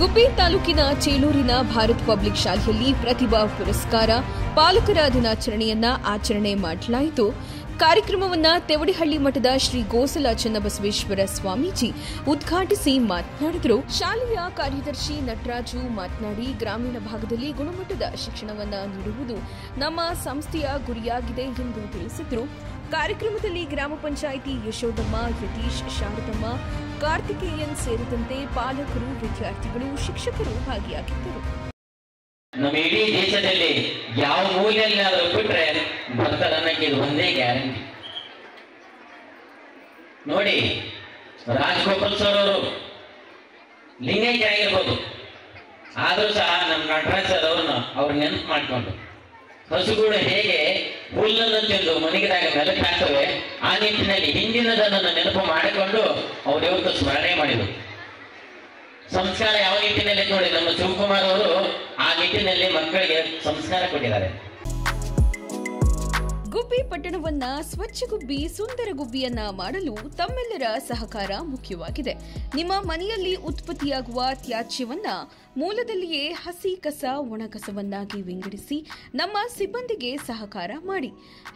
ಗುಬ್ಬಿ ತಾಲೂಕಿನ ಚೇಳೂರಿನ ಭಾರತ್ ಪಬ್ಲಿಕ್ ಶಾಲೆಯಲ್ಲಿ ಪ್ರತಿಭಾ ಪುರಸ್ಕಾರ ಪಾಲಕರ ದಿನಾಚರಣೆಯನ್ನ ಆಚರಣೆ ಮಾಡಲಾಯಿತು. ಕಾರ್ಯಕ್ರಮವನ್ನ ತೆವಡಿಹಳ್ಳಿ ಮಠದ ಶ್ರೀ ಗೋಸಲ ಚನ್ನಬಸವೇಶ್ವರ ಸ್ವಾಮೀಜಿ ಉದ್ಘಾಟಿಸಿ ಮಾತನಾಡಿದರು. ಶಾಲೆಯ ಕಾರ್ಯದರ್ಶಿ ನಟರಾಜು ಮಾತನಾಡಿ, ಗ್ರಾಮೀಣ ಭಾಗದಲ್ಲಿ ಗುಣಮಟ್ಟದ ಶಿಕ್ಷಣವನ್ನ ನೀಡುವುದು ನಮ್ಮ ಸಂಸ್ಥೆಯ ಗುರಿಯಾಗಿದೆ ಎಂದು ತಿಳಿಸಿದರು. ಕಾರ್ಯಕ್ರಮದಲ್ಲಿ ಗ್ರಾಮ ಪಂಚಾಯಿತಿ ಯಶೋದಮ್ಮ, ಯತೀಶ್, ಶಾರದಮ್ಮ, ಕಾರ್ತಿಕೇಯನ್ ಸೇರಿದಂತೆ ಪಾಲಕರು, ವಿದ್ಯಾರ್ಥಿಗಳು, ಶಿಕ್ಷಕರು ಭಾಗಿಯಾಗಿದ್ದರು. ನಮ್ಮ ಇಡೀ ದೇಶದಲ್ಲಿ ಯಾವ ಮೂಲೆಯಲ್ಲಾದರೂ ಬಿಟ್ರೆ ಬರ್ತಾರನ್ನಕ್ಕೆ ಇದು ಒಂದೇ ಗ್ಯಾರಂಟಿ. ನೋಡಿ, ರಾಜಗೋಪಾಲ್ ಸರ್ ಅವರು ಲಿಂಗೈಕ್ಯ ಆಗಿರ್ಬೋದು, ಆದರೂ ಸಹ ನಮ್ಮ ನಟರಾಜ್ ಸರ್ ಅವ್ರು ನೆನಪು ಮಾಡಿಕೊಂಡು ಹಸುಗಳು ಹೇಗೆ ಹುಲ್ಲನ್ನು ತಿಂದು ಮನೆಗಿದಾಗ ಮೆಲಕ್ಕೆ ಹಾಕ್ತವೆ, ಆ ನಿಟ್ಟಿನಲ್ಲಿ ಹಿಂದಿನದನ್ನು ನೆನಪು ಮಾಡಿಕೊಂಡು ಅವ್ರು ಇವತ್ತು ಸ್ಮರಣೆ ಮಾಡಿದರು. ಸಂಸ್ಕಾರ ಯಾವ ನಿಟ್ಟಿನಲ್ಲಿ ನೋಡಿ, ನಮ್ಮ ಶಿವಕುಮಾರ್ ಅವರು ಆ ನಿಟ್ಟಿನಲ್ಲಿ ಮಕ್ಕಳಿಗೆ ಸಂಸ್ಕಾರ ಕೊಟ್ಟಿದ್ದಾರೆ. ಗುಬ್ಬಿ ಪಟ್ಟಣವನ್ನ ಸ್ವಚ್ಛ ಗುಬ್ಬಿ, ಸುಂದರ ಗುಬ್ಬಿಯನ್ನ ಮಾಡಲು ತಮ್ಮೆಲ್ಲರ ಸಹಕಾರ ಮುಖ್ಯವಾಗಿದೆ. ನಿಮ್ಮ ಮನೆಯಲ್ಲಿ ಉತ್ಪತ್ತಿಯಾಗುವ ತ್ಯಾಜ್ಯವನ್ನ ಮೂಲದಲ್ಲಿಯೇ ಹಸಿ ಕಸ, ಒಣ ಕಸವನ್ನಾಗಿ ವಿಂಗಡಿಸಿ ನಮ್ಮ ಸಿಬ್ಬಂದಿಗೆ ಸಹಕಾರ ಮಾಡಿ.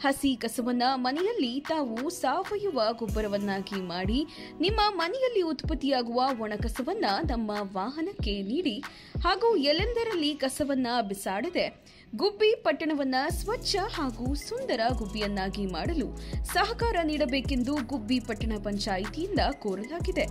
ಹಸಿ ಕಸವನ್ನ ಮನೆಯಲ್ಲಿ ತಾವು ಸಾವಯವ ಗೊಬ್ಬರವನ್ನಾಗಿ ಮಾಡಿ, ನಿಮ್ಮ ಮನೆಯಲ್ಲಿ ಉತ್ಪತ್ತಿಯಾಗುವ ಒಣ ಕಸವನ್ನ ನಮ್ಮ ವಾಹನಕ್ಕೆ ನೀಡಿ ಹಾಗೂ ಎಲ್ಲೆಂದರಲ್ಲಿ ಕಸವನ್ನ ಬಿಸಾಡದೆ ಗುಬ್ಬಿ ಪಟ್ಟಣವನ್ನ ಸ್ವಚ್ಛ ಹಾಗೂ ಸುಂದರ ಗುಬ್ಬಿಯನ್ನಾಗಿ ಮಾಡಲು ಸಹಕಾರ ನೀಡಬೇಕೆಂದು ಗುಬ್ಬಿ ಪಟ್ಟಣ ಪಂಚಾಯಿತಿಯಿಂದ ಕೋರಲಾಗಿದೆ.